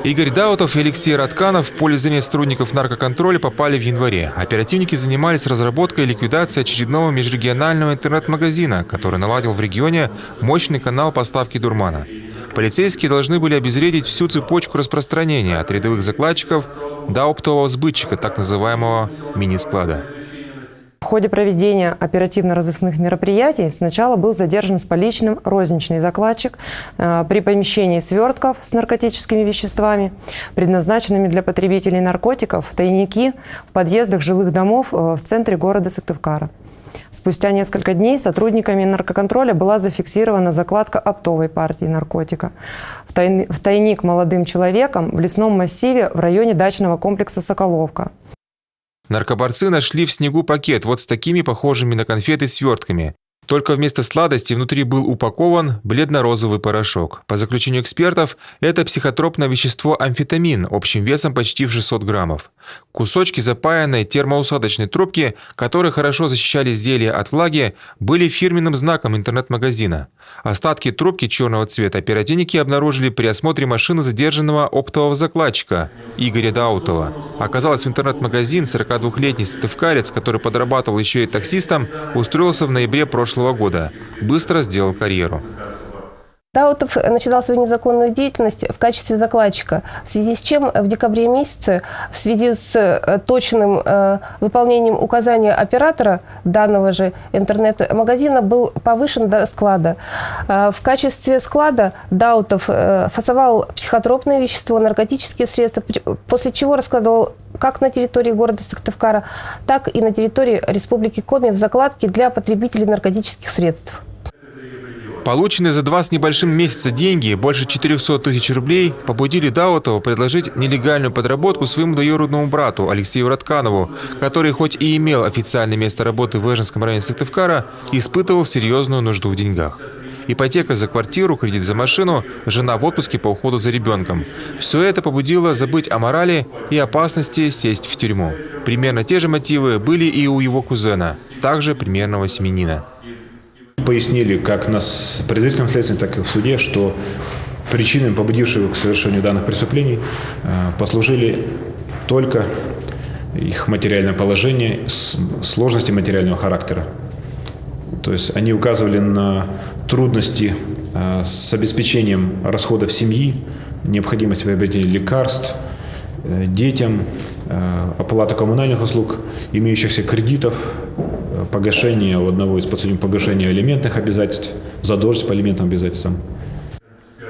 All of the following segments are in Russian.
Игорь Даутов и Алексей Ратканов в поле зрения сотрудников наркоконтроля попали в январе. Оперативники занимались разработкой и ликвидацией очередного межрегионального интернет-магазина, который наладил в регионе мощный канал поставки дурмана. Полицейские должны были обезвредить всю цепочку распространения от рядовых закладчиков до оптового сбытчика, так называемого мини-склада. В ходе проведения оперативно-розыскных мероприятий сначала был задержан с поличным розничный закладчик при помещении свертков с наркотическими веществами, предназначенными для потребителей наркотиков, в тайники в подъездах жилых домов в центре города Сыктывкара. Спустя несколько дней сотрудниками наркоконтроля была зафиксирована закладка оптовой партии наркотика в тайник молодым человеком в лесном массиве в районе дачного комплекса «Соколовка». Наркоборцы нашли в снегу пакет вот с такими похожими на конфеты свертками. Только вместо сладости внутри был упакован бледно-розовый порошок. По заключению экспертов, это психотропное вещество амфетамин общим весом почти в 600 граммов. Кусочки запаянной термоусадочной трубки, которые хорошо защищали зелье от влаги, были фирменным знаком интернет-магазина. Остатки трубки черного цвета оперативники обнаружили при осмотре машины задержанного оптового закладчика Игоря Даутова. Оказалось, в интернет-магазин 42-летний сыктывкарец, который подрабатывал еще и таксистом, устроился в ноябре прошлого года. Быстро сделал карьеру. Даутов начинал свою незаконную деятельность в качестве закладчика, в связи с чем в декабре месяце, в связи с точным выполнением указания оператора данного же интернет-магазина, был повышен до склада. В качестве склада Даутов фасовал психотропное вещество, наркотические средства, после чего раскладывал как на территории города Сыктывкара, так и на территории Республики Коми в закладке для потребителей наркотических средств. Полученные за 2 с небольшим месяца деньги, больше 400 тысяч рублей, побудили Даутова предложить нелегальную подработку своему двоюродному брату Алексею Ратканову, который хоть и имел официальное место работы в Эженском районе Сыктывкара, испытывал серьезную нужду в деньгах. Ипотека за квартиру, кредит за машину, жена в отпуске по уходу за ребенком. Все это побудило забыть о морали и опасности сесть в тюрьму. Примерно те же мотивы были и у его кузена, также примерного семьянина. Пояснили как на предварительном следствии, так и в суде, что причинами, побудившими к совершению данных преступлений, послужили только их материальное положение, сложности материального характера. То есть они указывали на трудности с обеспечением расходов семьи, необходимость приобретения лекарств, детям, оплата коммунальных услуг, имеющихся кредитов, погашение у одного из подсудимых, погашение алиментных обязательств, задолженность по алиментным обязательствам.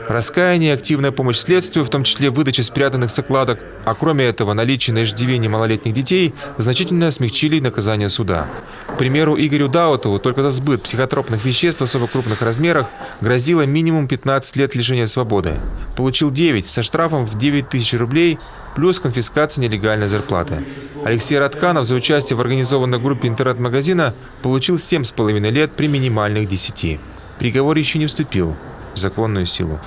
Раскаяние и активная помощь следствию, в том числе выдача спрятанных закладок, а кроме этого наличие на иждивении малолетних детей, значительно смягчили наказание суда. К примеру, Игорю Даутову только за сбыт психотропных веществ в особо крупных размерах грозило минимум 15 лет лишения свободы. Получил 9 со штрафом в 9 тысяч рублей плюс конфискация нелегальной зарплаты. Алексей Ратканов за участие в организованной группе интернет-магазина получил 7,5 лет при минимальных 10. Приговор еще не вступил в законную силу.